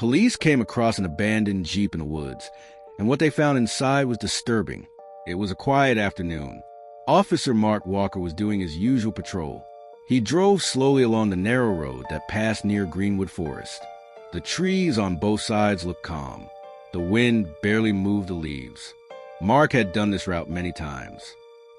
Police came across an abandoned Jeep in the woods, and what they found inside was disturbing. It was a quiet afternoon. Officer Mark Walker was doing his usual patrol. He drove slowly along the narrow road that passed near Greenwood Forest. The trees on both sides looked calm. The wind barely moved the leaves. Mark had done this route many times.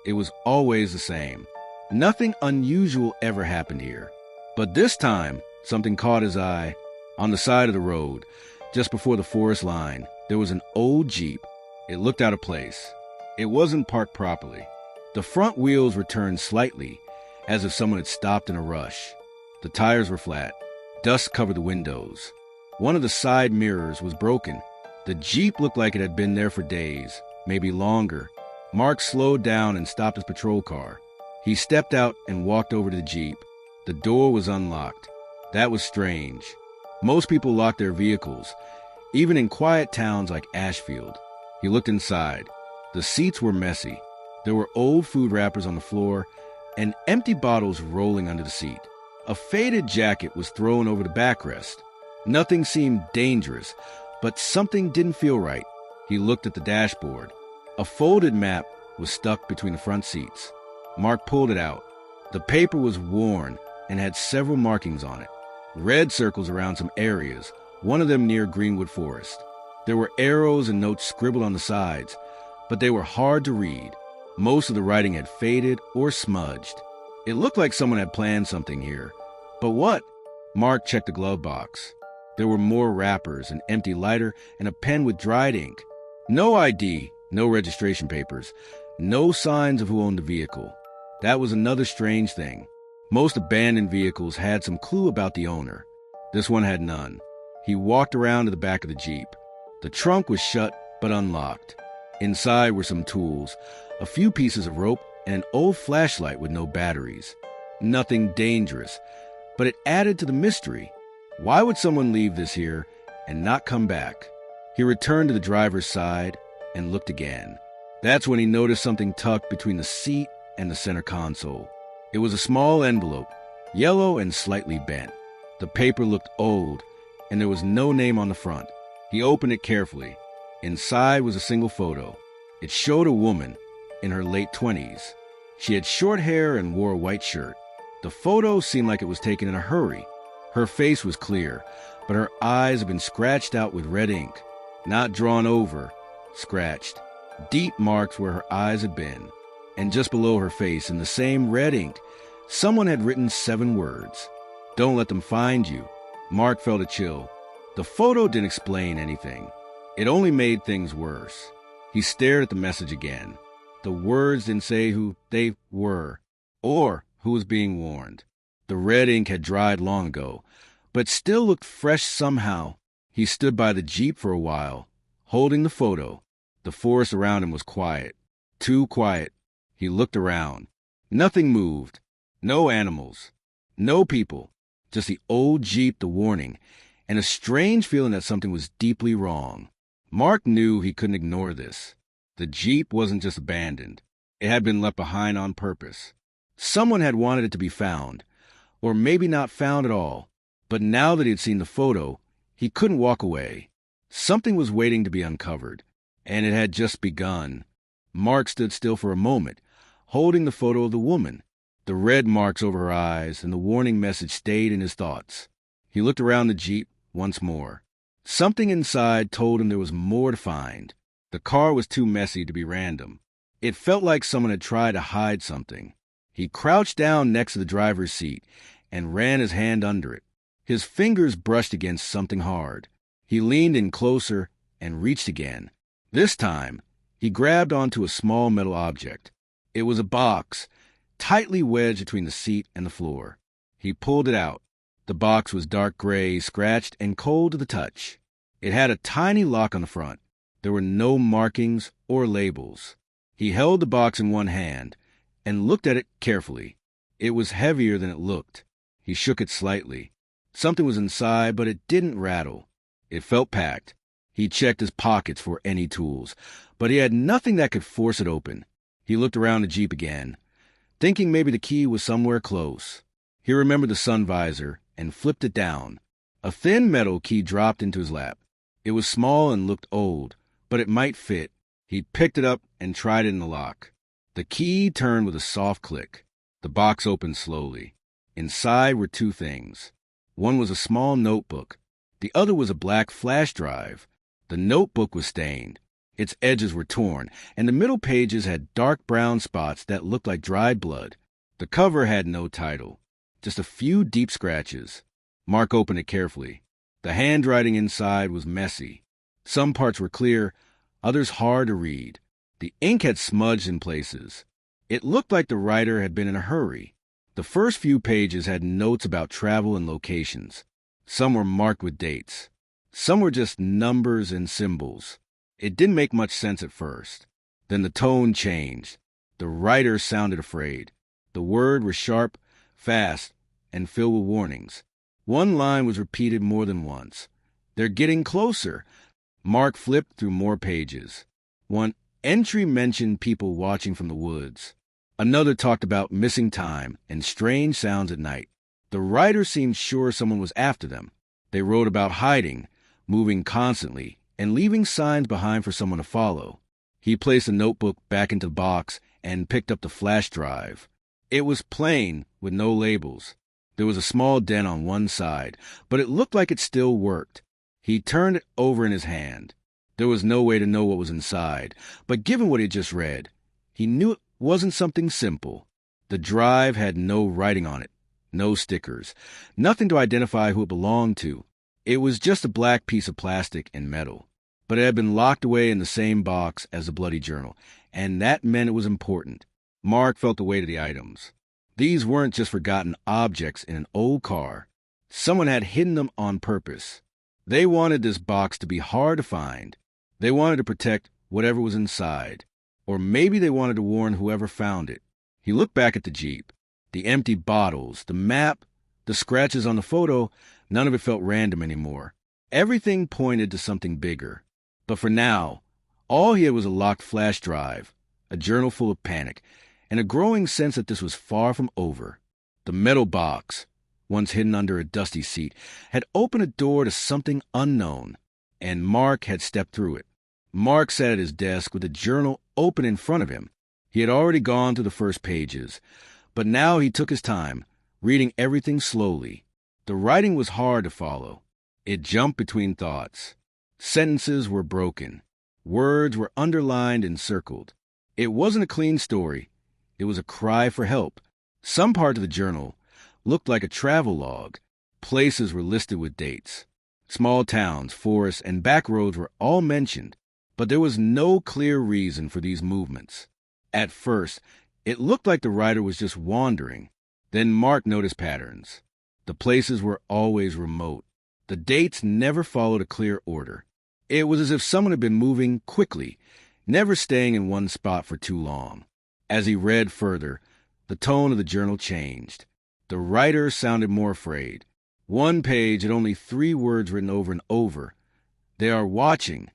It was always the same. Nothing unusual ever happened here. But this time, something caught his eye. On the side of the road, just before the forest line, there was an old Jeep. It looked out of place. It wasn't parked properly. The front wheels were turned slightly, as if someone had stopped in a rush. The tires were flat. Dust covered the windows. One of the side mirrors was broken. The Jeep looked like it had been there for days, maybe longer. Mark slowed down and stopped his patrol car. He stepped out and walked over to the Jeep. The door was unlocked. That was strange. Most people lock their vehicles, even in quiet towns like Ashfield. He looked inside. The seats were messy. There were old food wrappers on the floor and empty bottles rolling under the seat. A faded jacket was thrown over the backrest. Nothing seemed dangerous, but something didn't feel right. He looked at the dashboard. A folded map was stuck between the front seats. Mark pulled it out. The paper was worn and had several markings on it. Red circles around some areas, one of them near Greenwood Forest. There were arrows and notes scribbled on the sides, but they were hard to read. Most of the writing had faded or smudged. It looked like someone had planned something here. But what? Mark checked the glove box. There were more wrappers, an empty lighter, and a pen with dried ink. No ID, no registration papers, no signs of who owned the vehicle. That was another strange thing. Most abandoned vehicles had some clue about the owner. This one had none. He walked around to the back of the Jeep. The trunk was shut but unlocked. Inside were some tools, a few pieces of rope, and an old flashlight with no batteries. Nothing dangerous, but it added to the mystery. Why would someone leave this here and not come back? He returned to the driver's side and looked again. That's when he noticed something tucked between the seat and the center console. It was a small envelope, yellow and slightly bent. The paper looked old, and there was no name on the front. He opened it carefully. Inside was a single photo. It showed a woman in her late 20s. She had short hair and wore a white shirt. The photo seemed like it was taken in a hurry. Her face was clear, but her eyes had been scratched out with red ink. Not drawn over, scratched. Deep marks where her eyes had been. And just below her face, in the same red ink, someone had written 7 words. Don't let them find you. Mark felt a chill. The photo didn't explain anything. It only made things worse. He stared at the message again. The words didn't say who they were, or who was being warned. The red ink had dried long ago, but still looked fresh somehow. He stood by the Jeep for a while, holding the photo. The forest around him was quiet. Too quiet. He looked around. Nothing moved. No animals. No people. Just the old Jeep, the warning, and a strange feeling that something was deeply wrong. Mark knew he couldn't ignore this. The Jeep wasn't just abandoned. It had been left behind on purpose. Someone had wanted it to be found, or maybe not found at all. But now that he had seen the photo, he couldn't walk away. Something was waiting to be uncovered, and it had just begun. Mark stood still for a moment, holding the photo of the woman. The red marks over her eyes and the warning message stayed in his thoughts. He looked around the Jeep once more. Something inside told him there was more to find. The car was too messy to be random. It felt like someone had tried to hide something. He crouched down next to the driver's seat and ran his hand under it. His fingers brushed against something hard. He leaned in closer and reached again. This time, he grabbed onto a small metal object. It was a box, tightly wedged between the seat and the floor. He pulled it out. The box was dark gray, scratched, and cold to the touch. It had a tiny lock on the front. There were no markings or labels. He held the box in one hand and looked at it carefully. It was heavier than it looked. He shook it slightly. Something was inside, but it didn't rattle. It felt packed. He checked his pockets for any tools, but he had nothing that could force it open. He looked around the Jeep again, thinking maybe the key was somewhere close. He remembered the sun visor and flipped it down. A thin metal key dropped into his lap. It was small and looked old, but it might fit. He picked it up and tried it in the lock. The key turned with a soft click. The box opened slowly. Inside were two things. One was a small notebook. The other was a black flash drive. The notebook was stained. Its edges were torn, and the middle pages had dark brown spots that looked like dried blood. The cover had no title, just a few deep scratches. Mark opened it carefully. The handwriting inside was messy. Some parts were clear, others hard to read. The ink had smudged in places. It looked like the writer had been in a hurry. The first few pages had notes about travel and locations. Some were marked with dates. Some were just numbers and symbols. It didn't make much sense at first. Then the tone changed. The writer sounded afraid. The words were sharp, fast, and filled with warnings. One line was repeated more than once. "They're getting closer." Mark flipped through more pages. One entry mentioned people watching from the woods. Another talked about missing time and strange sounds at night. The writer seemed sure someone was after them. They wrote about hiding, moving constantly, and leaving signs behind for someone to follow. He placed the notebook back into the box and picked up the flash drive. It was plain, with no labels. There was a small dent on one side, but it looked like it still worked. He turned it over in his hand. There was no way to know what was inside, but given what he had just read, he knew it wasn't something simple. The drive had no writing on it, no stickers, nothing to identify who it belonged to. It was just a black piece of plastic and metal, but it had been locked away in the same box as the bloody journal, and that meant it was important. Mark felt the weight of the items. These weren't just forgotten objects in an old car. Someone had hidden them on purpose. They wanted this box to be hard to find. They wanted to protect whatever was inside. Or maybe they wanted to warn whoever found it. He looked back at the Jeep. The empty bottles, the map, the scratches on the photo, none of it felt random anymore. Everything pointed to something bigger. But for now, all he had was a locked flash drive, a journal full of panic, and a growing sense that this was far from over. The metal box, once hidden under a dusty seat, had opened a door to something unknown, and Mark had stepped through it. Mark sat at his desk with the journal open in front of him. He had already gone through the first pages, but now he took his time, reading everything slowly. The writing was hard to follow. It jumped between thoughts. Sentences were broken. Words were underlined and circled. It wasn't a clean story. It was a cry for help. Some part of the journal looked like a travel log. Places were listed with dates. Small towns, forests, and back roads were all mentioned, but there was no clear reason for these movements. At first, it looked like the writer was just wandering. Then Mark noticed patterns. The places were always remote. The dates never followed a clear order. It was as if someone had been moving quickly, never staying in one spot for too long. As he read further, the tone of the journal changed. The writer sounded more afraid. One page had only 3 words written over and over. "They are watching."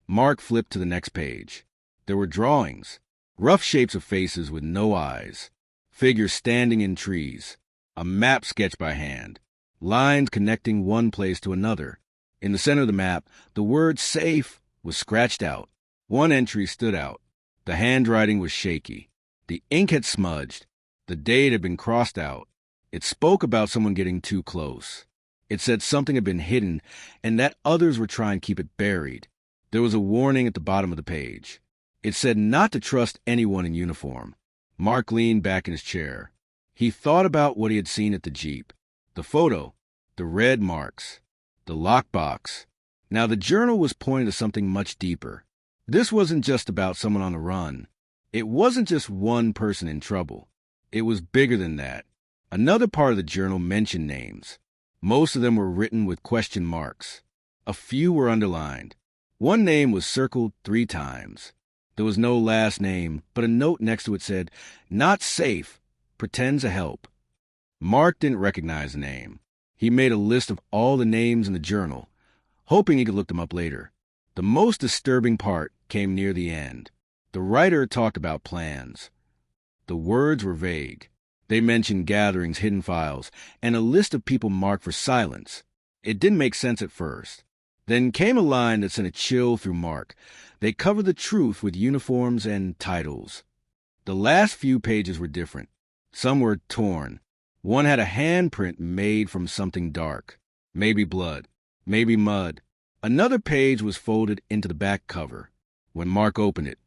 Mark flipped to the next page. There were drawings, rough shapes of faces with no eyes, figures standing in trees, a map sketched by hand, lines connecting one place to another. In the center of the map, the word "safe" was scratched out. One entry stood out. The handwriting was shaky. The ink had smudged. The date had been crossed out. It spoke about someone getting too close. It said something had been hidden and that others were trying to keep it buried. There was a warning at the bottom of the page. It said not to trust anyone in uniform. Mark leaned back in his chair. He thought about what he had seen at the Jeep. The photo, the red marks, the lockbox. Now the journal was pointing to something much deeper. This wasn't just about someone on the run. It wasn't just one person in trouble. It was bigger than that. Another part of the journal mentioned names. Most of them were written with question marks. A few were underlined. One name was circled 3 times. There was no last name, but a note next to it said, "Not safe. Pretends to help." Mark didn't recognize the name. He made a list of all the names in the journal, hoping he could look them up later. The most disturbing part came near the end. The writer talked about plans. The words were vague. They mentioned gatherings, hidden files, and a list of people marked for silence. It didn't make sense at first. Then came a line that sent a chill through Mark. They covered the truth with uniforms and titles. The last few pages were different. Some were torn. One had a handprint made from something dark. Maybe blood. Maybe mud. Another page was folded into the back cover. When Mark opened it,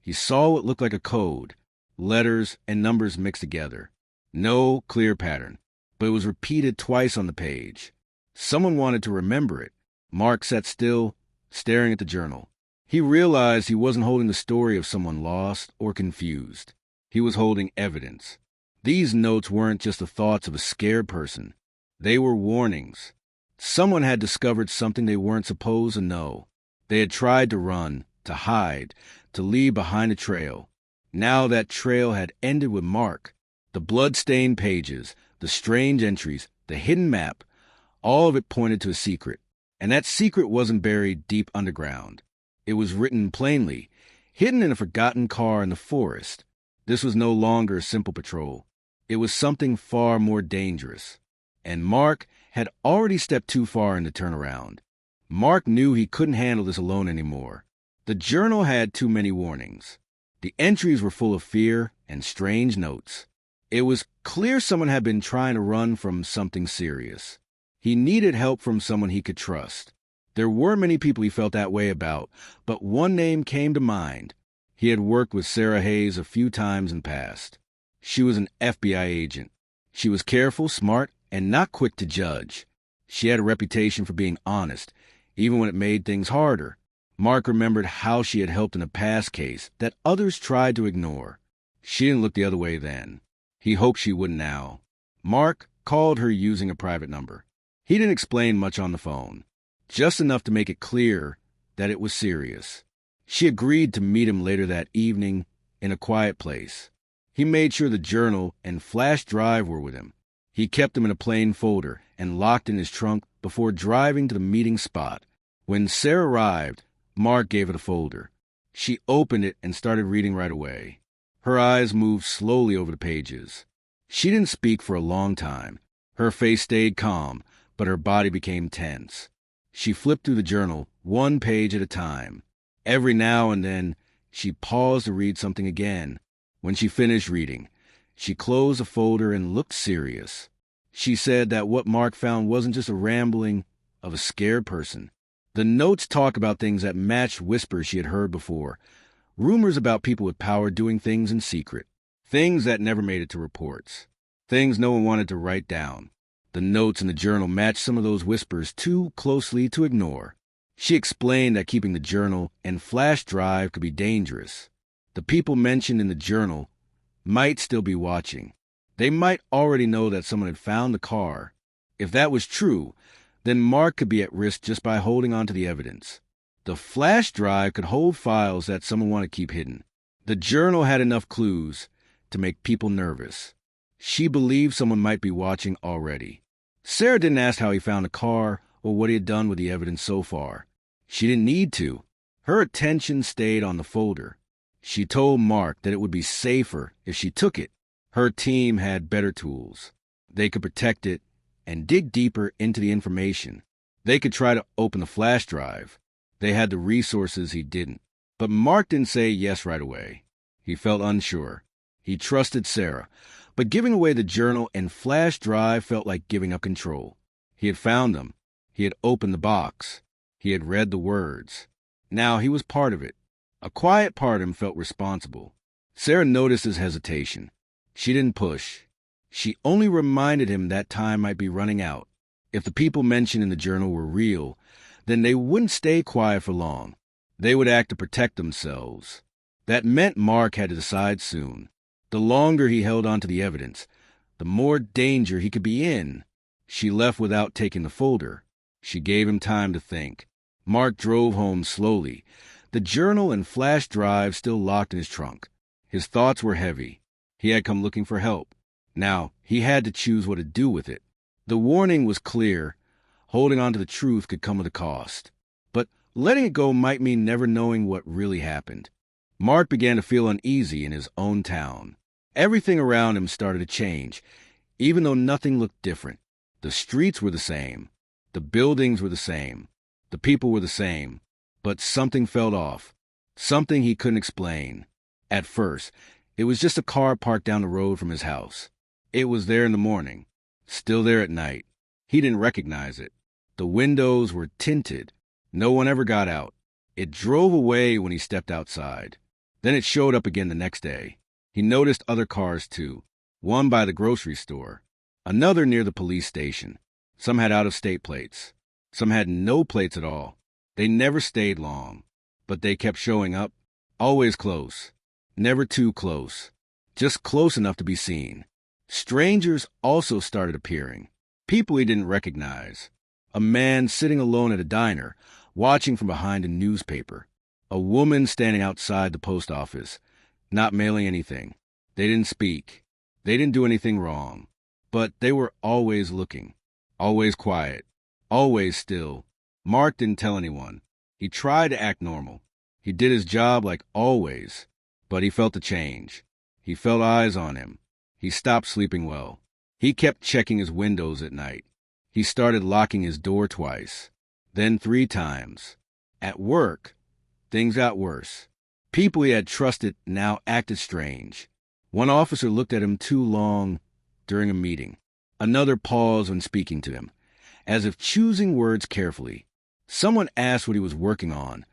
he saw what looked like a code. Letters and numbers mixed together. No clear pattern, but it was repeated twice on the page. Someone wanted to remember it. Mark sat still, staring at the journal. He realized he wasn't holding the story of someone lost or confused. He was holding evidence. These notes weren't just the thoughts of a scared person. They were warnings. Someone had discovered something they weren't supposed to know. They had tried to run, to hide, to leave behind a trail. Now that trail had ended with Mark. The blood-stained pages, the strange entries, the hidden map, all of it pointed to a secret. And that secret wasn't buried deep underground. It was written plainly, hidden in a forgotten car in the forest. This was no longer a simple patrol. It was something far more dangerous. And Mark had already stepped too far in the turnaround. Mark knew he couldn't handle this alone anymore. The journal had too many warnings. The entries were full of fear and strange notes. It was clear someone had been trying to run from something serious. He needed help from someone he could trust. There were many people he felt that way about, but one name came to mind. He had worked with Sarah Hayes a few times in the past. She was an FBI agent. She was careful, smart, and not quick to judge. She had a reputation for being honest, even when it made things harder. Mark remembered how she had helped in a past case that others tried to ignore. She didn't look the other way then. He hoped she wouldn't now. Mark called her using a private number. He didn't explain much on the phone, just enough to make it clear that it was serious. She agreed to meet him later that evening in a quiet place. He made sure the journal and flash drive were with him. He kept them in a plain folder and locked in his trunk before driving to the meeting spot. When Sarah arrived, Mark gave her the folder. She opened it and started reading right away. Her eyes moved slowly over the pages. She didn't speak for a long time. Her face stayed calm, but her body became tense. She flipped through the journal, one page at a time. Every now and then, she paused to read something again. When she finished reading, she closed the folder and looked serious. She said that what Mark found wasn't just a rambling of a scared person. The notes talk about things that matched whispers she had heard before, rumors about people with power doing things in secret, things that never made it to reports, things no one wanted to write down. The notes in the journal matched some of those whispers too closely to ignore. She explained that keeping the journal and flash drive could be dangerous. The people mentioned in the journal might still be watching. They might already know that someone had found the car. If that was true, then Mark could be at risk just by holding on to the evidence. The flash drive could hold files that someone wanted to keep hidden. The journal had enough clues to make people nervous. She believed someone might be watching already. Sarah didn't ask how he found the car or what he had done with the evidence so far. She didn't need to. Her attention stayed on the folder. She told Mark that it would be safer if she took it. Her team had better tools. They could protect it and dig deeper into the information. They could try to open the flash drive. They had the resources he didn't. But Mark didn't say yes right away. He felt unsure. He trusted Sarah, but giving away the journal and flash drive felt like giving up control. He had found them. He had opened the box. He had read the words. Now he was part of it. A quiet part of him felt responsible. Sarah noticed his hesitation. She didn't push. She only reminded him that time might be running out. If the people mentioned in the journal were real, then they wouldn't stay quiet for long. They would act to protect themselves. That meant Mark had to decide soon. The longer he held on to the evidence, the more danger he could be in. She left without taking the folder. She gave him time to think. Mark drove home slowly, the journal and flash drive still locked in his trunk. His thoughts were heavy. He had come looking for help. Now he had to choose what to do with it. The warning was clear. Holding on to the truth could come at a cost. But letting it go might mean never knowing what really happened. Mark began to feel uneasy in his own town. Everything around him started to change, even though nothing looked different. The streets were the same. The buildings were the same. The people were the same. But something felt off. Something he couldn't explain. At first, it was just a car parked down the road from his house. It was there in the morning, still there at night. He didn't recognize it. The windows were tinted. No one ever got out. It drove away when he stepped outside. Then it showed up again the next day. He noticed other cars too. One by the grocery store. Another near the police station. Some had out-of-state plates. Some had no plates at all. They never stayed long. But they kept showing up. Always close. Never too close. Just close enough to be seen. Strangers also started appearing. People he didn't recognize. A man sitting alone at a diner, watching from behind a newspaper. A woman standing outside the post office, not mailing anything. They didn't speak. They didn't do anything wrong. But they were always looking. Always quiet. Always still. Mark didn't tell anyone. He tried to act normal. He did his job like always. But he felt a change. He felt eyes on him. He stopped sleeping well. He kept checking his windows at night. He started locking his door twice. Then 3 times. At work, things got worse. People he had trusted now acted strange. One officer looked at him too long during a meeting. Another paused when speaking to him, as if choosing words carefully. Someone asked what he was working on.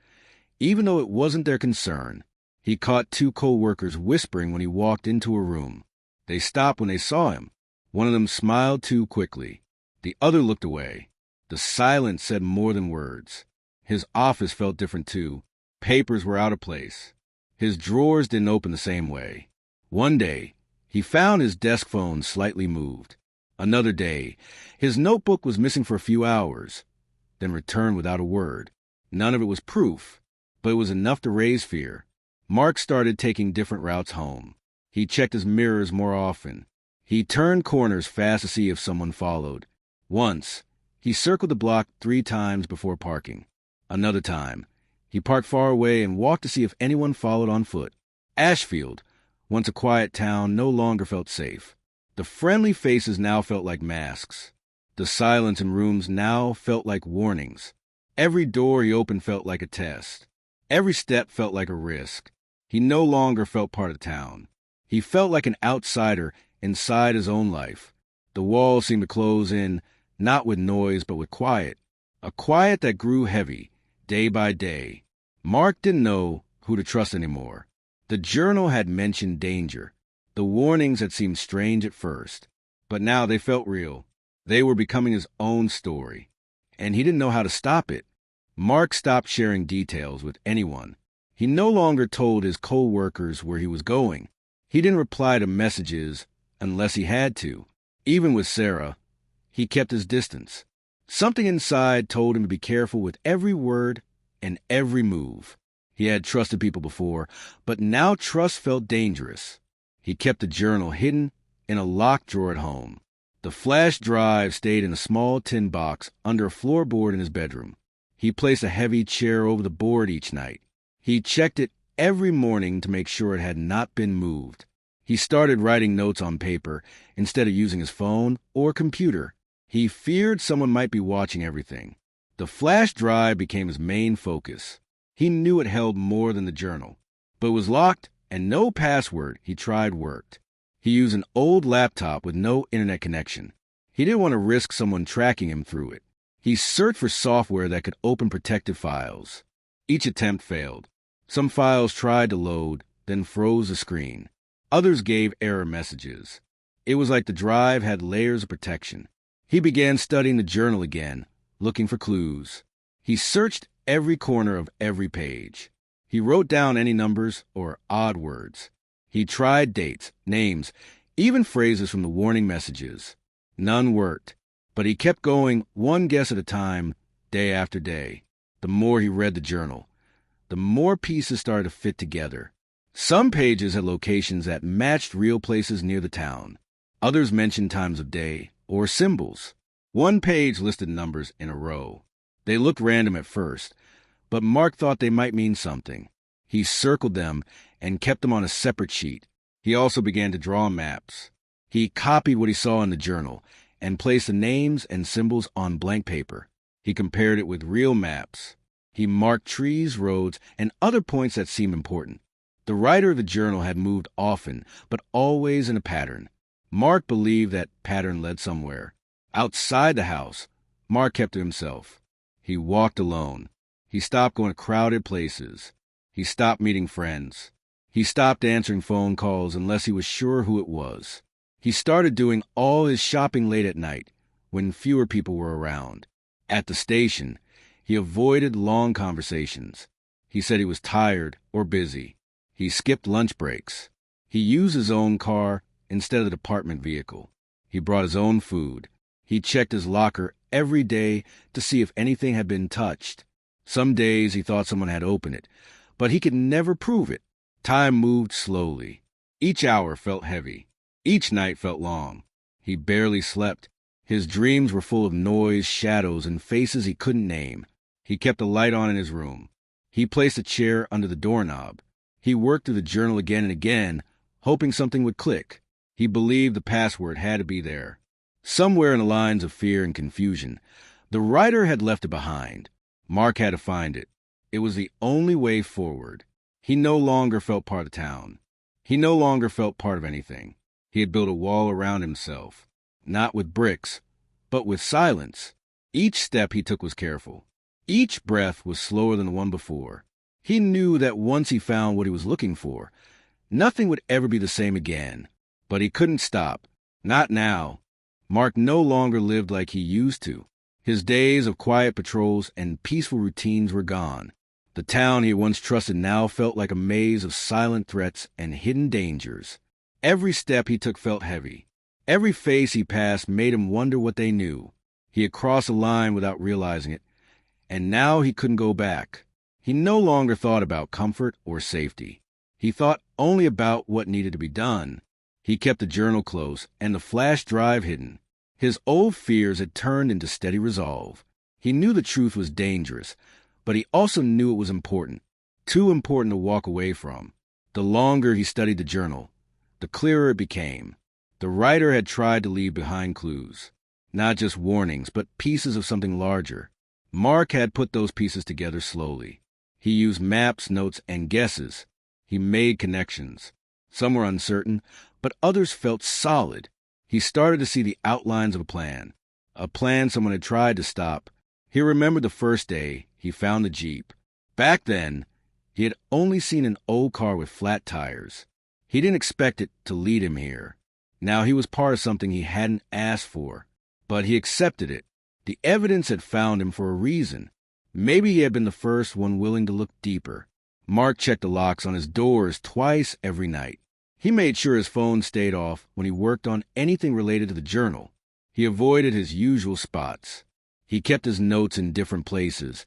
Even though it wasn't their concern, he caught 2 co-workers whispering when he walked into a room. They stopped when they saw him. One of them smiled too quickly. The other looked away. The silence said more than words. His office felt different too. Papers were out of place. His drawers didn't open the same way. One day, he found his desk phone slightly moved. Another day, his notebook was missing for a few hours, then returned without a word. None of it was proof, but it was enough to raise fear. Mark started taking different routes home. He checked his mirrors more often. He turned corners fast to see if someone followed. Once, he circled the block 3 times before parking. Another time, he parked far away and walked to see if anyone followed on foot. Ashfield, once a quiet town, no longer felt safe. The friendly faces now felt like masks. The silence in rooms now felt like warnings. Every door he opened felt like a test. Every step felt like a risk. He no longer felt part of town. He felt like an outsider inside his own life. The walls seemed to close in, not with noise, but with quiet. A quiet that grew heavy, day by day. Mark didn't know who to trust anymore. The journal had mentioned danger. The warnings had seemed strange at first, but now they felt real. They were becoming his own story, and he didn't know how to stop it. Mark stopped sharing details with anyone. He no longer told his co-workers where he was going. He didn't reply to messages unless he had to. Even with Sarah, he kept his distance. Something inside told him to be careful with every word and every move. He had trusted people before, but now trust felt dangerous. He kept the journal hidden in a locked drawer at home. The flash drive stayed in a small tin box under a floorboard in his bedroom. He placed a heavy chair over the board each night. He checked it every morning to make sure it had not been moved. He started writing notes on paper instead of using his phone or computer. He feared someone might be watching everything. The flash drive became his main focus. He knew it held more than the journal, but it was locked and no password he tried worked. He used an old laptop with no internet connection. He didn't want to risk someone tracking him through it. He searched for software that could open protected files. Each attempt failed. Some files tried to load, then froze the screen. Others gave error messages. It was like the drive had layers of protection. He began studying the journal again, looking for clues. He searched every corner of every page. He wrote down any numbers or odd words. He tried dates, names, even phrases from the warning messages. None worked, but he kept going one guess at a time, day after day. The more he read the journal, the more pieces started to fit together. Some pages had locations that matched real places near the town. Others mentioned times of day or symbols. One page listed numbers in a row. They looked random at first, but Mark thought they might mean something. He circled them and kept them on a separate sheet. He also began to draw maps. He copied what he saw in the journal and placed the names and symbols on blank paper. He compared it with real maps. He marked trees, roads, and other points that seemed important. The writer of the journal had moved often, but always in a pattern. Mark believed that pattern led somewhere. Outside the house, Mark kept to himself. He walked alone. He stopped going to crowded places. He stopped meeting friends. He stopped answering phone calls unless he was sure who it was. He started doing all his shopping late at night, when fewer people were around. At the station, he avoided long conversations. He said he was tired or busy. He skipped lunch breaks. He used his own car instead of the department vehicle. He brought his own food. He checked his locker every day to see if anything had been touched. Some days he thought someone had opened it, but he could never prove it. Time moved slowly. Each hour felt heavy. Each night felt long. He barely slept. His dreams were full of noise, shadows, and faces he couldn't name. He kept a light on in his room. He placed a chair under the doorknob. He worked through the journal again and again, hoping something would click. He believed the password had to be there. Somewhere in the lines of fear and confusion, the writer had left it behind. Mark had to find it. It was the only way forward. He no longer felt part of town. He no longer felt part of anything. He had built a wall around himself, not with bricks, but with silence. Each step he took was careful. Each breath was slower than the one before. He knew that once he found what he was looking for, nothing would ever be the same again. But he couldn't stop. Not now. Mark no longer lived like he used to. His days of quiet patrols and peaceful routines were gone. The town he once trusted now felt like a maze of silent threats and hidden dangers. Every step he took felt heavy. Every face he passed made him wonder what they knew. He had crossed a line without realizing it, and now he couldn't go back. He no longer thought about comfort or safety. He thought only about what needed to be done. He kept the journal close and the flash drive hidden. His old fears had turned into steady resolve. He knew the truth was dangerous, but he also knew it was important, too important to walk away from. The longer he studied the journal, the clearer it became. The writer had tried to leave behind clues, not just warnings, but pieces of something larger. Mark had put those pieces together slowly. He used maps, notes, and guesses. He made connections. Some were uncertain, but others felt solid. He started to see the outlines of a plan someone had tried to stop. He remembered the first day he found the Jeep. Back then, he had only seen an old car with flat tires. He didn't expect it to lead him here. Now he was part of something he hadn't asked for, but he accepted it. The evidence had found him for a reason. Maybe he had been the first one willing to look deeper. Mark checked the locks on his doors twice every night. He made sure his phone stayed off when he worked on anything related to the journal. He avoided his usual spots. He kept his notes in different places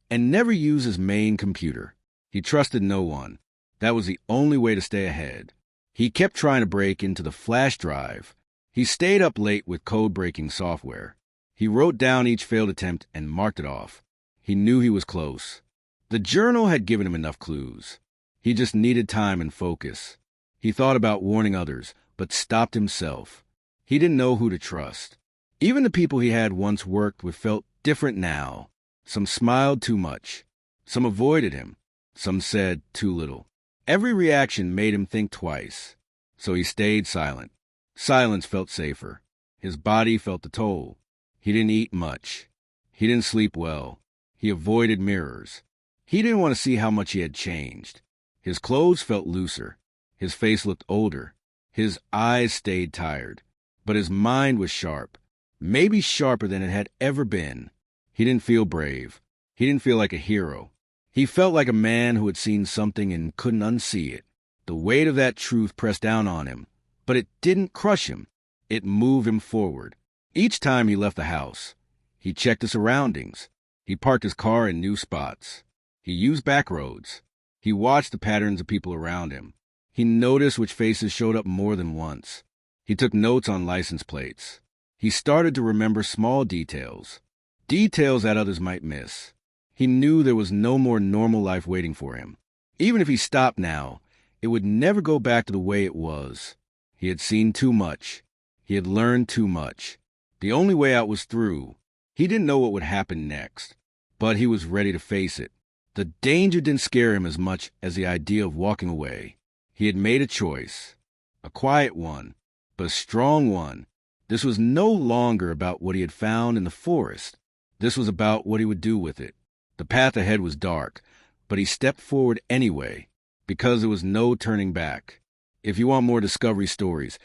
and never used his main computer. He trusted no one. That was the only way to stay ahead. He kept trying to break into the flash drive. He stayed up late with code-breaking software. He wrote down each failed attempt and marked it off. He knew he was close. The journal had given him enough clues. He just needed time and focus. He thought about warning others, but stopped himself. He didn't know who to trust. Even the people he had once worked with felt different now. Some smiled too much. Some avoided him. Some said too little. Every reaction made him think twice. So he stayed silent. Silence felt safer. His body felt the toll. He didn't eat much. He didn't sleep well. He avoided mirrors. He didn't want to see how much he had changed. His clothes felt looser. His face looked older. His eyes stayed tired. But his mind was sharp. Maybe sharper than it had ever been. He didn't feel brave. He didn't feel like a hero. He felt like a man who had seen something and couldn't unsee it. The weight of that truth pressed down on him, but it didn't crush him. It moved him forward. Each time he left the house, he checked the surroundings. He parked his car in new spots. He used back roads. He watched the patterns of people around him. He noticed which faces showed up more than once. He took notes on license plates. He started to remember small details that others might miss. He knew there was no more normal life waiting for him. Even if he stopped now, it would never go back to the way it was. He had seen too much. He had learned too much. The only way out was through. He didn't know what would happen next, but he was ready to face it. The danger didn't scare him as much as the idea of walking away. He had made a choice, a quiet one, but a strong one. This was no longer about what he had found in the forest. This was about what he would do with it. The path ahead was dark, but he stepped forward anyway, because there was no turning back. If you want more Discovery stories,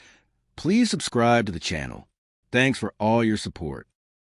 please subscribe to the channel. Thanks for all your support.